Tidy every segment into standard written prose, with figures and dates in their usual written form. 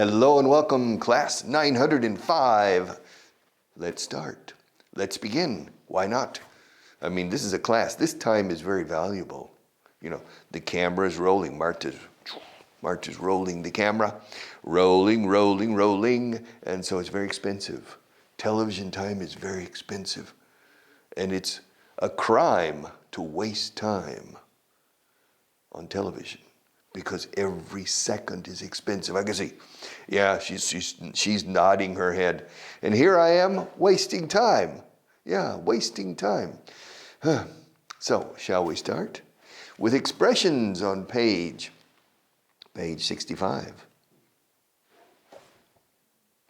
Hello and welcome, class 905. Let's start. Let's begin. Why not? I mean, this is a class. This time is very valuable. You know, the camera is rolling. Marta's rolling the camera. Rolling. And so it's very expensive. Television time is very expensive. And it's a crime to waste time on television, because every second is expensive. I can see, yeah, she's nodding her head. And here I am wasting time. Yeah, wasting time. So, shall we start? With expressions on page 65.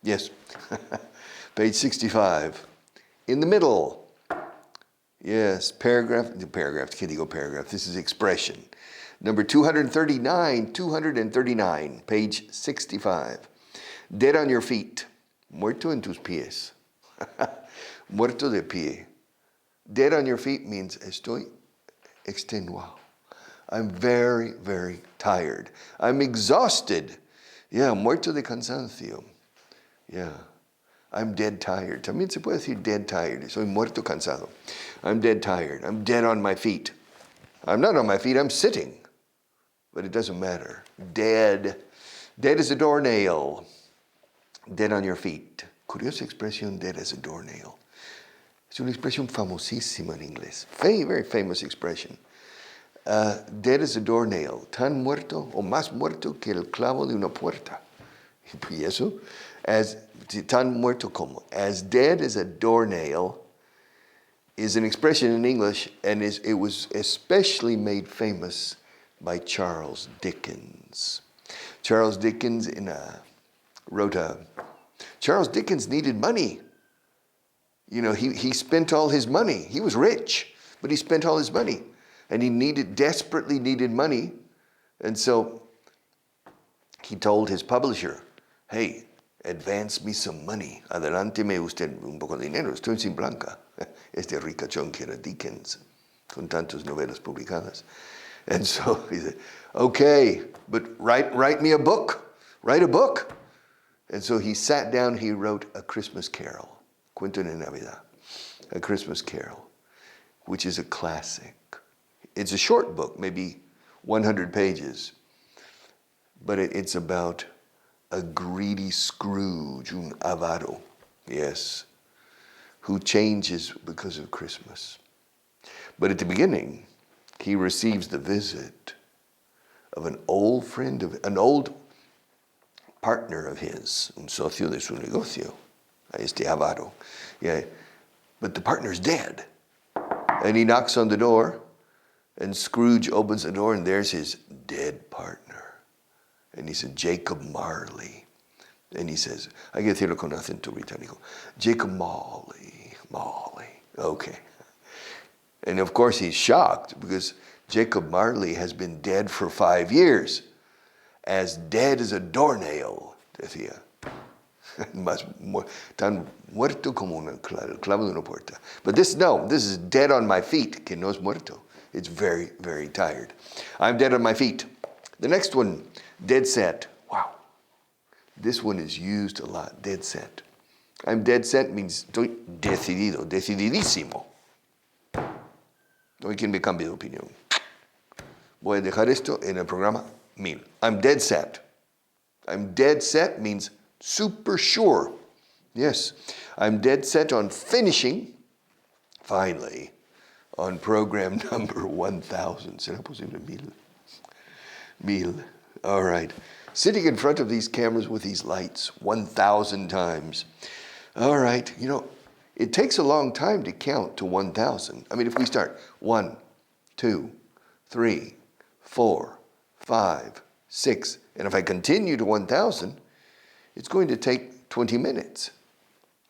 Yes, page 65. In the middle. Yes, paragraph, can't go paragraph. This is expression. Number 239, page 65. Dead on your feet. Muerto en tus pies. Muerto de pie. Dead on your feet means estoy extenuado. I'm very, very tired. I'm exhausted. Yeah, muerto de cansancio. Yeah, I'm dead tired. También se puede decir dead tired. Soy muerto cansado. I'm dead tired. I'm dead on my feet. I'm not on my feet, I'm sitting. But it doesn't matter. Dead. Dead as a doornail. Dead on your feet. Curiosa expresión, dead as a doornail. Es una expresión famosísima en inglés. Very famous expression. Dead as a doornail. Tan muerto o más muerto que el clavo de una puerta. Y eso, tan muerto como. As dead as a doornail is an expression in English, and it was especially made famous by Charles Dickens. Charles Dickens Charles Dickens needed money. You know, he spent all his money. He was rich, but he spent all his money. And he desperately needed money. And so he told his publisher, hey, advance me some money. Adelánteme usted un poco de dinero. Estoy sin blanca. Este ricachón que era Dickens, con tantas novelas publicadas. And so he said, okay, but write me a book. Write a book. And so he sat down, he wrote A Christmas Carol, Cuento de Navidad, A Christmas Carol, which is a classic. It's a short book, maybe 100 pages, but it's about a greedy Scrooge, un avaro, yes, who changes because of Christmas. But at the beginning, he receives the visit of an old friend, an old partner of his, un socio de su negocio, este avaro. Yeah. But the partner's dead. And he knocks on the door, and Scrooge opens the door, and there's his dead partner. And he said, Jacob Marley. And he says, hay que decirlo con acento británico, Jacob Marley. Okay. And of course he's shocked, because Jacob Marley has been dead for 5 years. As dead as a doornail, decía. Tan muerto como el clavo de una puerta. But this is dead on my feet, que no es muerto. It's very, very tired. I'm dead on my feet. The next one, dead set. Wow. This one is used a lot, dead set. I'm dead set means estoy decidido, decididísimo. No hay quien me cambie de opinión. Voy a dejar esto en el programa 1000. I'm dead set. I'm dead set means super sure. Yes, I'm dead set on finishing, finally, on program number 1000. ¿Será posible 1000? 1000. All right. Sitting in front of these cameras with these lights 1,000 times. All right. You know, it takes a long time to count to 1,000. I mean, if we start 1, 2, 3, 4, 5, 6, and if I continue to 1,000, it's going to take 20 minutes,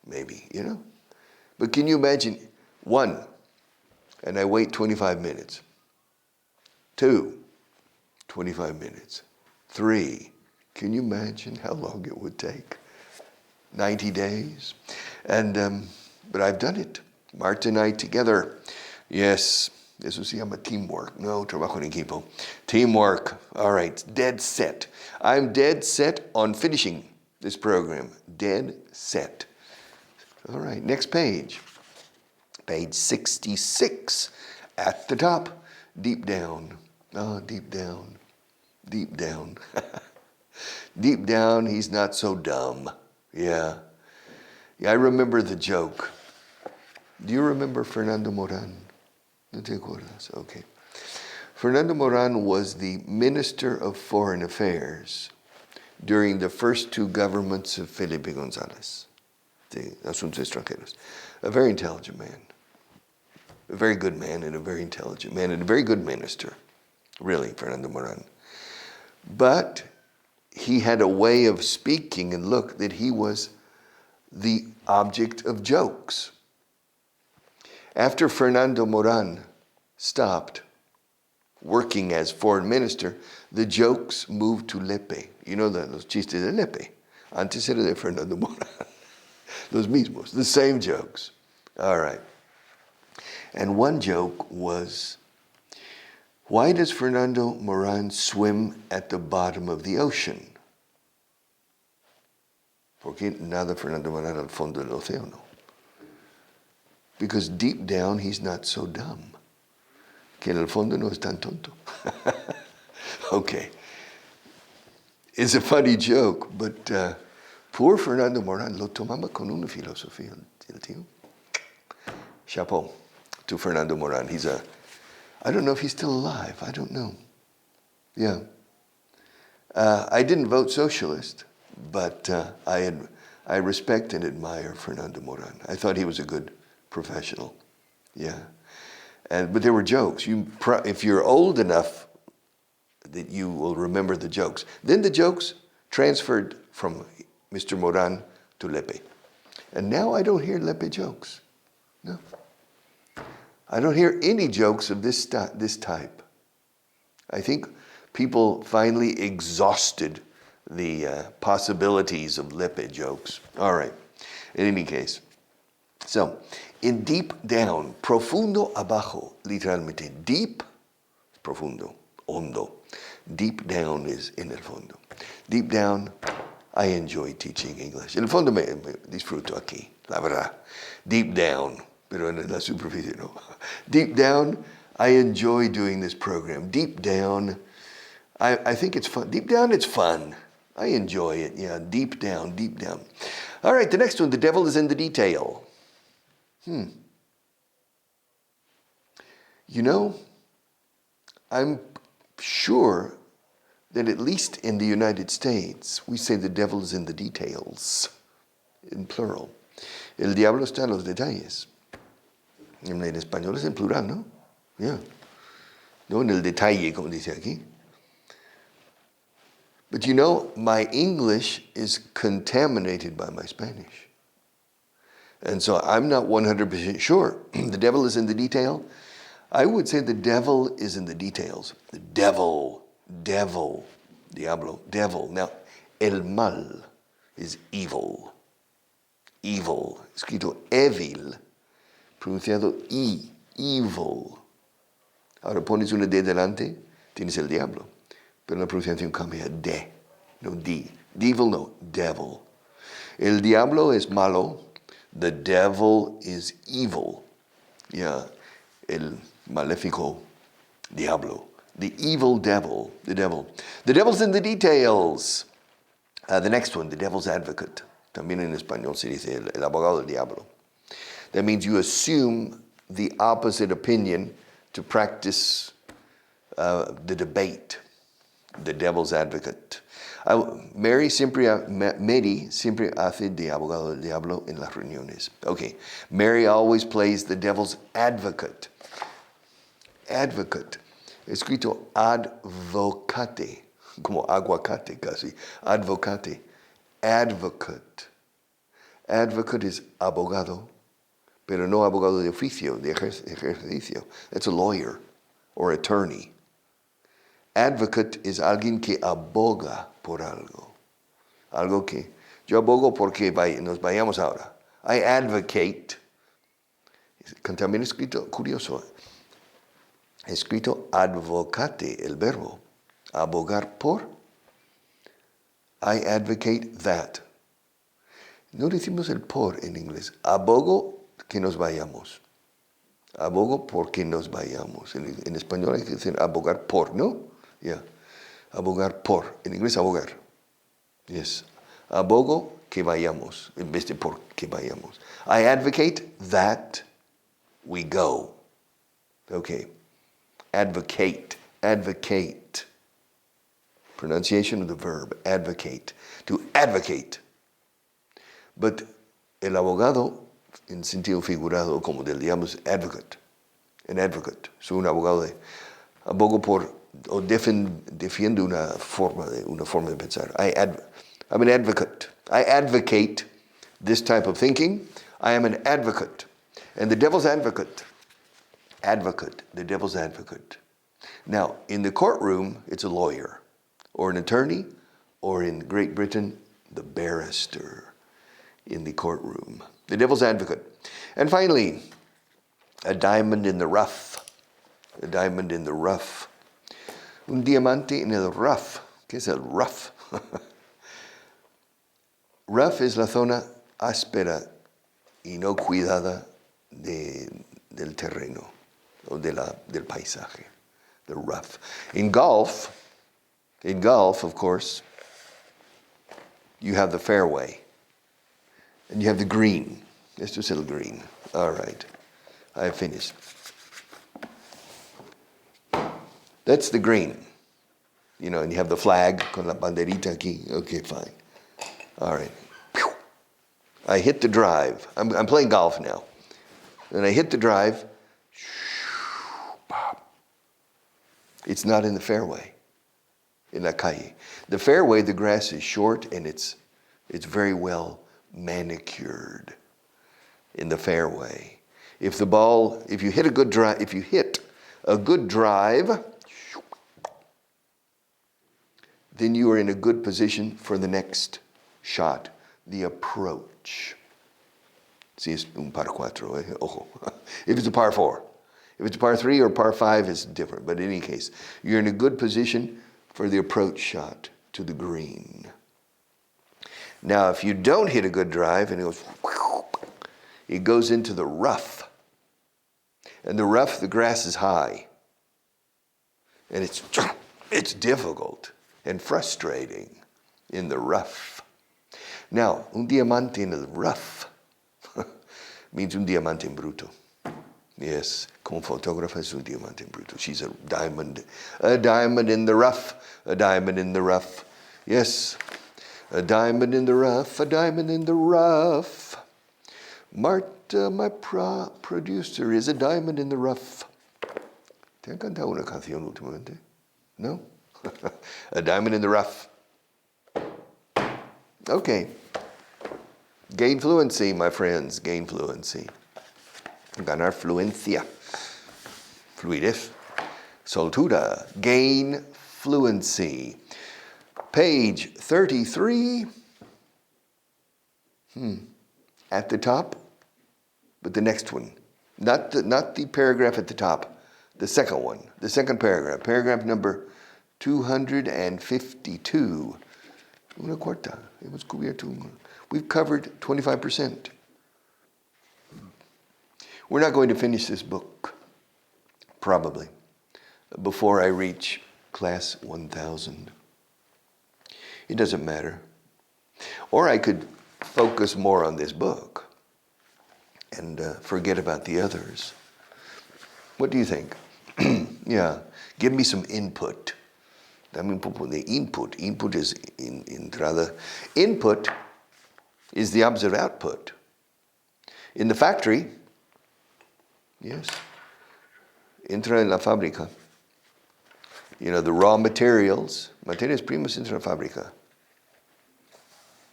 maybe, you know. But can you imagine 1, and I wait 25 minutes. 2, 25 minutes. 3, can you imagine how long it would take? 90 days. And but I've done it. Marta and I together. Yes, eso se llama teamwork. No, trabajo en equipo. Teamwork. All right, dead set. I'm dead set on finishing. this program. Dead set. All right, next page. Page 66. At the top, deep down. Oh, deep down. Deep down. Deep down, he's not so dumb. Yeah. Yeah, I remember the joke. Do you remember Fernando Moran? No te acuerdas? Okay. Fernando Moran was the Minister of Foreign Affairs during the first two governments of Felipe González, de Asuntos Extranjeros. A very intelligent man. A very good man and a very intelligent man and a very good minister. Really, Fernando Moran. But he had a way of speaking and look that he was the object of jokes. After Fernando Moran stopped working as foreign minister, the jokes moved to Lepe. You know los chistes de Lepe. Antes era de Fernando Moran. Los mismos, the same jokes. All right. And one joke was, why does Fernando Moran swim at the bottom of the ocean? ¿Por qué nada Fernando Moran al fondo del océano? Because deep down, he's not so dumb. Que en el fondo no es tan tonto. Okay. It's a funny joke, but poor Fernando Moran lo tomaba con una filosofía, el tío. Chapeau to Fernando Moran. I don't know if he's still alive. I don't know. Yeah. I didn't vote socialist, but I respect and admire Fernando Moran. I thought he was a good professional. Yeah. But there were jokes. If you're old enough that you will remember the jokes. Then the jokes transferred from Mr. Moran to Lepe. And now I don't hear Lepe jokes. No. I don't hear any jokes of this type. I think people finally exhausted the possibilities of Lepe jokes. All right. In any case. So, in deep down, profundo abajo, literalmente. Deep, profundo, hondo. Deep down is en el fondo. Deep down, I enjoy teaching English. En el fondo me disfruto aquí, la verdad. Deep down, pero en la superficie no. Deep down, I enjoy doing this program. Deep down, I think it's fun. Deep down, it's fun. I enjoy it, yeah, deep down, deep down. All right, the next one, the devil is in the detail. You know, I'm sure that at least in the United States, we say the devil is in the details, in plural. El diablo está en los detalles. En español es en plural, ¿no? Yeah. No en el detalle, como dice aquí. But you know, my English is contaminated by my Spanish. And so I'm not 100% sure. The devil is in the detail. I would say the devil is in the details. The devil, diablo, devil. Now, el mal is evil. Evil, escrito evil, pronunciado evil. Ahora pones una D delante, tienes el diablo. Pero la pronunciación cambia a D, no D. Devil, no, devil. El diablo es malo. The devil is evil. Yeah, el maléfico diablo. The evil devil, the devil. The devil's in the details. The next one, the devil's advocate. También en español se dice el abogado del diablo. That means you assume the opposite opinion to practice the debate. The devil's advocate. Mary siempre hace de abogado del diablo en las reuniones. Okay, Mary always plays the devil's advocate. Advocate. Escrito advocate, como aguacate casi. Advocate. Advocate. Advocate is abogado, pero no abogado de oficio, de ejercicio. That's a lawyer or attorney. Advocate is alguien que aboga por algo. Algo que yo abogo porque nos vayamos ahora. I advocate. También escrito, curioso, escrito advocate, el verbo. Abogar por. I advocate that. No decimos el por en inglés. Abogo que nos vayamos. Abogo por que nos vayamos. En español hay que decir abogar por, ¿no? Yeah. Abogar por. En inglés, abogar. Yes. Abogo que vayamos. En vez de por que vayamos. I advocate that we go. Okay. Advocate. Advocate. Pronunciation of the verb. Advocate. To advocate. But el abogado, en sentido figurado, como del digamos advocate. An advocate. Soy un abogado de abogo por o defiende una forma de pensar. I'm an advocate. I advocate this type of thinking. I am an advocate. And the devil's advocate. Advocate. The devil's advocate. Now, in the courtroom, it's a lawyer, or an attorney, or in Great Britain, the barrister in the courtroom. The devil's advocate. And finally, a diamond in the rough. A diamond in the rough. Un diamante en el rough. ¿Qué es el rough? Rough es la zona áspera y no cuidada del terreno o del paisaje. The rough. In golf, of course, you have the fairway and you have the green. Esto es el green. All right. I have finished. That's the green. You know, and you have the flag con la banderita aquí. Okay, fine. All right. I hit the drive. I'm playing golf now. And I hit the drive. It's not in the fairway, in la calle. The fairway, the grass is short and it's very well manicured in the fairway. If you hit a good drive, then you are in a good position for the next shot, the approach. Si es un par cuatro, ojo. If it's a par four. If it's a par three or par five, it's different. But in any case, you're in a good position for the approach shot to the green. Now, if you don't hit a good drive and it goes into the rough. And the rough, the grass is high. And it's difficult and frustrating in the rough. Now, un diamante en el rough means un diamante en bruto. Yes, como fotógrafa es un diamante en bruto. She's a diamond in the rough, a diamond in the rough. Yes, a diamond in the rough, a diamond in the rough. Marta, my producer, is a diamond in the rough. ¿Te han cantado una canción últimamente? No? A diamond in the rough. Okay. Gain fluency, my friends. Gain fluency. Ganar fluencia. Fluidez. Soltura. Gain fluency. Page 33. At the top, but the next one. Not the paragraph at the top. The second one. The second paragraph. Paragraph number 252. Una cuarta. Hemos cubierto. We've covered 25%. We're not going to finish this book, probably, before I reach class 1000. It doesn't matter. Or I could focus more on this book and forget about the others. What do you think? Yeah, give me some input. Dame un poco de input. Input is entrada. Input is the opposite of output. In the factory, yes, entra en la fábrica. You know, the raw materials, materias primas entra en la fábrica.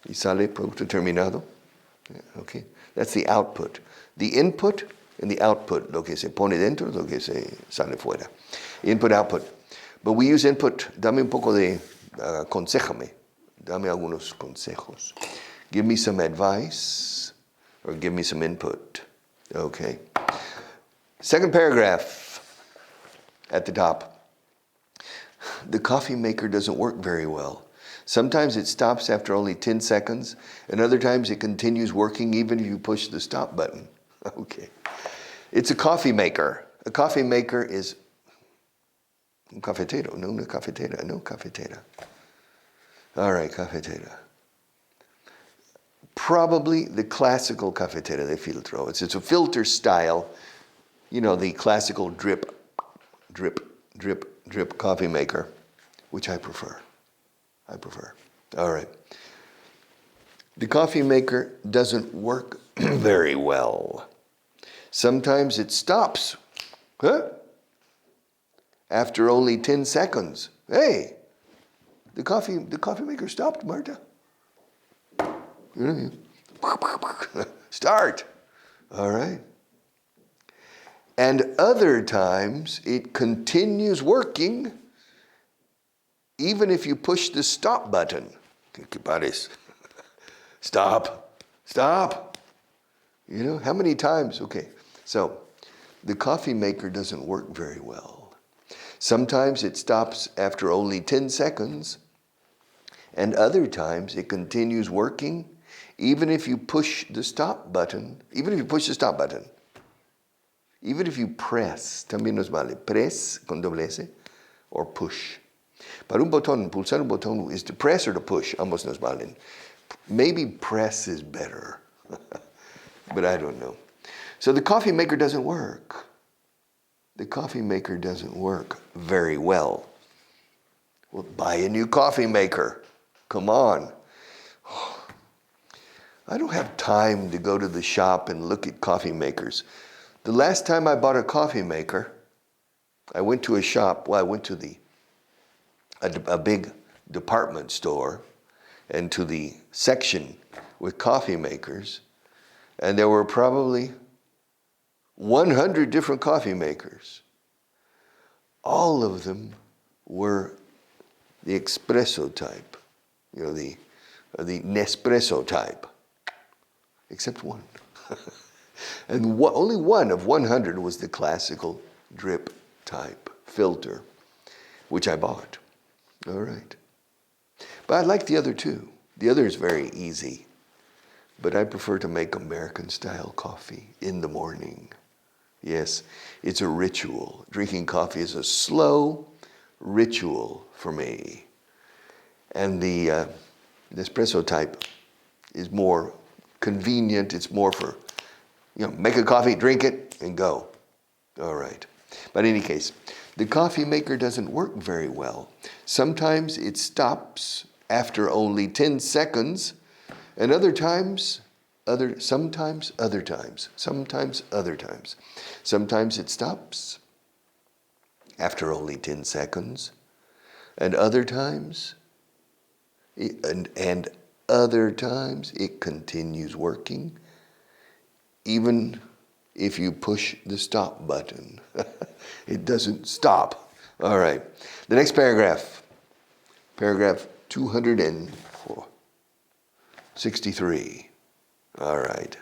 Y sale producto terminado. Yeah, okay, that's the output. The input and the output, lo que se pone dentro, lo que se sale fuera. Input, output. But we use input. Dame un poco de, aconsejame. Dame algunos consejos. Give me some advice or give me some input. Okay. Second paragraph at the top. The coffee maker doesn't work very well. Sometimes it stops after only 10 seconds, and other times it continues working even if you push the stop button. Okay. It's a coffee maker. A coffee maker is un cafetero. No, una cafetera. No, cafetera. All right, cafetera. Probably the classical cafetera de filtro. It's a filter style, the classical drip, drip, drip, drip coffee maker, which I prefer. All right. The coffee maker doesn't work very well. Sometimes it stops. After only 10 seconds. Hey, the coffee maker stopped, Marta. Start. All right. And other times it continues working even if you push the stop button. Stop. How many times? Okay. So the coffee maker doesn't work very well. Sometimes it stops after only 10 seconds, and other times it continues working even if you push the stop button, even if you press, también nos vale, press con doble S, or push. Para pulsar un botón is to press or to push, ambos nos valen. Maybe press is better, but I don't know. So the coffee maker doesn't work. The coffee maker doesn't work very well. Well, buy a new coffee maker. Come on. I don't have time to go to the shop and look at coffee makers. The last time I bought a coffee maker, I went to a shop. Well, I went to a big department store and to the section with coffee makers, and there were probably 100 different coffee makers. All of them were the espresso type, the Nespresso type, except one. And only one of 100 was the classical drip type filter, which I bought. All right. But I like the other two. The other is very easy, but I prefer to make American-style coffee in the morning. Yes, it's a ritual. Drinking coffee is a slow ritual for me. And the espresso type is more convenient. It's more for, make a coffee, drink it, and go. All right. But in any case, the coffee maker doesn't work very well. Sometimes it stops after only 10 seconds, and sometimes other times. Sometimes it stops after only 10 seconds, and other times it continues working, even if you push the stop button. It doesn't stop. All right. The next paragraph 263. All right.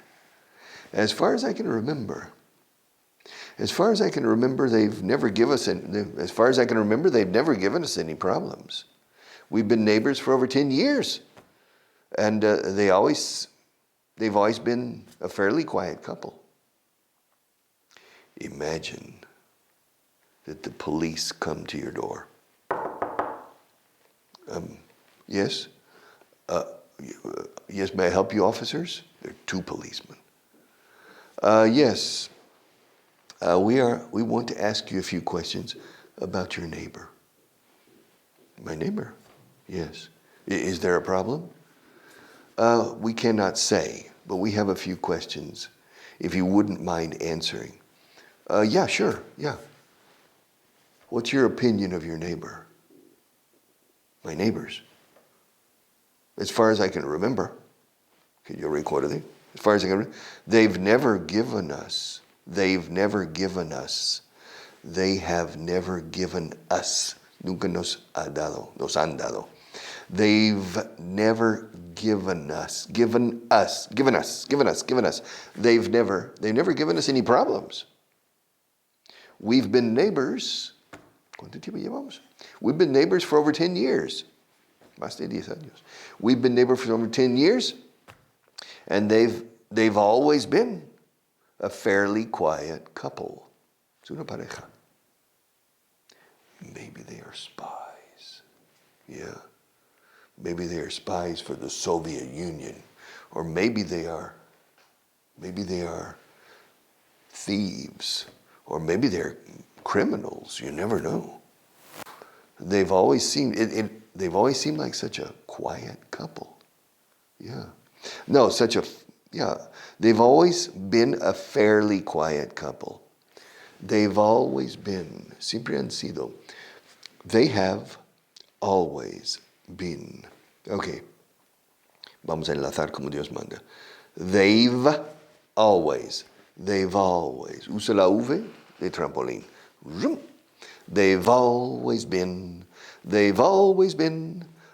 As far as I can remember, they've never given us any problems. We've been neighbors for over 10 years, and they've always been a fairly quiet couple. Imagine that the police come to your door. Yes? Yes, may I help you, officers? There are two policemen. Yes. We want to ask you a few questions about your neighbor. My neighbor? Yes. Is there a problem? We cannot say, but we have a few questions, if you wouldn't mind answering. Yeah, sure, yeah. What's your opinion of your neighbor? My neighbors? As far as I can remember, can you record it? As far as I can remember, they have never given us. Nunca nos han dado. They've never given us. They've never given us any problems. We've been neighbors. ¿Cuánto tiempo llevamos? We've been neighbors for over 10 years. Más de 10 años. We've been neighbors for over 10 years, and they've always been a fairly quiet couple. Es una pareja. Maybe they are spies. Yeah. Maybe they are spies for the Soviet Union. Or maybe they are thieves. Or maybe they're criminals. You never know. They've always seemed like such a quiet couple. Yeah. No, they've always been a fairly quiet couple. They've always been, siempre han sido. They have always been. Okay. Vamos a enlazar como Dios manda. They've always. Usa la V de trampolín. They've always been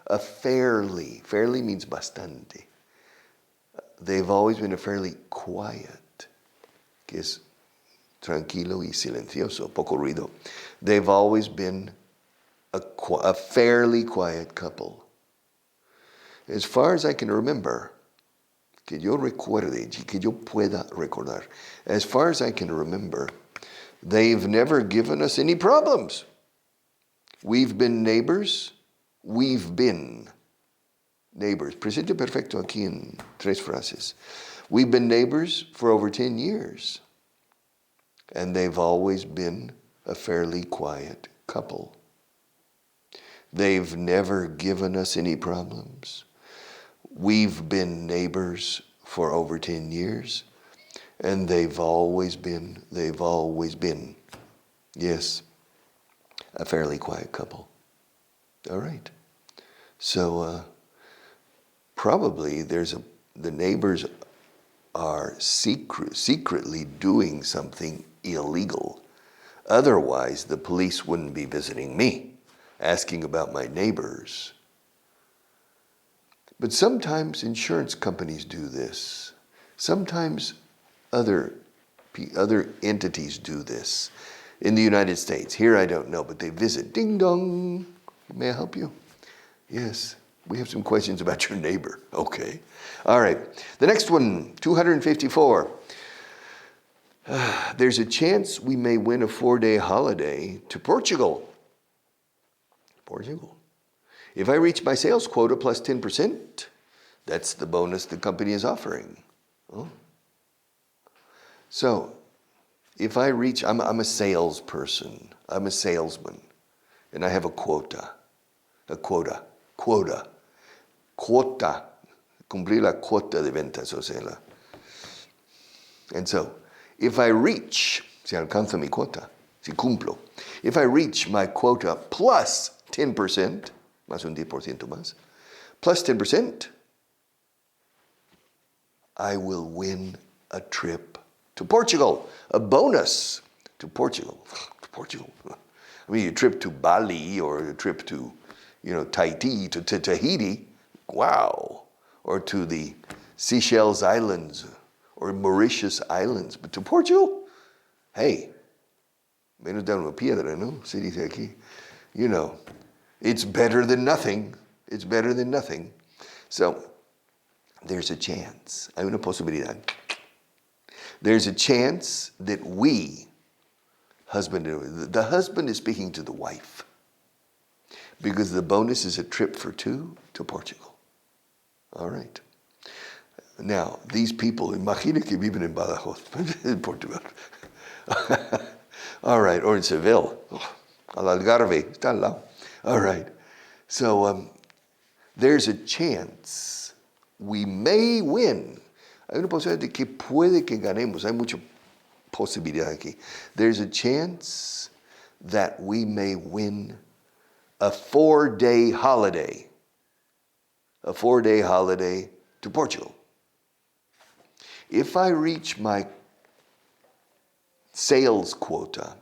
a fairly means bastante. They've always been a fairly quiet, que es tranquilo y silencioso, poco ruido. They've always been a fairly quiet couple. As far as I can remember, que yo recuerde, que yo pueda recordar, as far as I can remember, they've never given us any problems. We've been neighbors. We've been neighbors. Presente perfecto aquí en 3 frases. We've been neighbors for over 10 years. And they've always been a fairly quiet couple. They've never given us any problems. We've been neighbors for over 10 years. And they've always been, yes, a fairly quiet couple. All right. So probably the neighbors are secretly doing something illegal. Otherwise, the police wouldn't be visiting me, asking about my neighbors. But sometimes insurance companies do this. Sometimes other entities do this. In the United States, here I don't know, but they visit. Ding dong. May I help you? Yes. We have some questions about your neighbor. Okay. All right. The next one, 254. There's a chance we may win a 4-day holiday to Portugal. Portugal. If I reach my sales quota plus 10%, that's the bonus the company is offering. Oh. So, if I reach, I'm a salesperson. I'm a salesman. And I have a quota. Quota. Cumplir la cuota de ventas, o sea. And so, if I reach, si alcanzo mi cuota, si cumplo, if I reach my quota plus 10%, más un 10% más, plus 10%, I will win a trip to Portugal, a bonus to Portugal. I mean, a trip to Bali or a trip to, Tahiti, to Tahiti, wow. Or to the Seychelles Islands or Mauritius Islands. But to Portugal, hey, menos da una piedra, ¿no? Se dice aquí. It's better than nothing. It's better than nothing. So, there's a chance. Hay una posibilidad. There's a chance that the husband is speaking to the wife, because the bonus is a trip for 2 to Portugal. All right. Now, these people, imagina que viven en Badajoz, in Portugal. All right, or in Seville. Al Algarve, está al lado. All right. So, there's a chance we may win. Hay una posibilidad de que puede que ganemos. Hay mucha posibilidad aquí. There's a chance that we may win a 4-day holiday. A 4-day holiday to Portugal. If I reach my sales quota,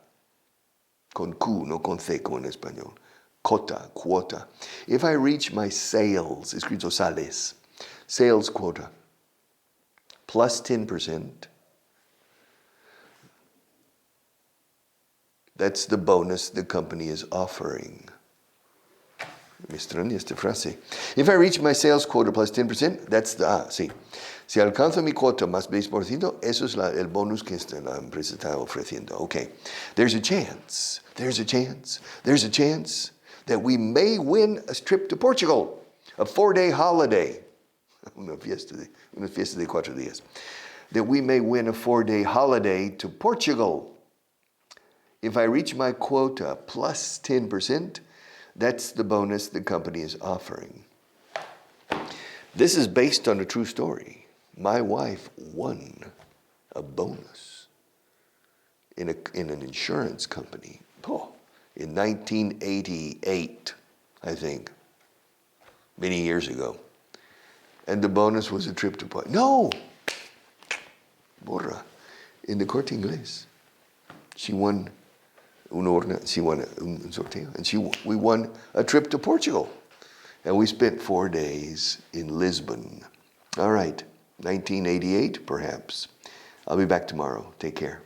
con Q, no con C como en español, quota. If I reach my sales, escrito sales quota, plus 10%, that's the bonus the company is offering. Me extraña esta frase. If I reach my sales quota plus 10%, that's the, sí. Si alcanzo mi cuota más 20%, eso es el bonus que la empresa está ofreciendo. Okay. There's a chance that we may win a trip to Portugal, a 4-day holiday. Una fiesta de 4 días. That we may win a 4-day holiday to Portugal. If I reach my quota plus 10%, that's the bonus the company is offering. This is based on a true story. My wife won a bonus in an insurance company in 1988, I think, many years ago. And the bonus was a trip to Portugal. No! Borra. In the Corte Inglés. She won un sorteo. And we won a trip to Portugal. And we spent 4 days in Lisbon. All right. 1988, perhaps. I'll be back tomorrow. Take care.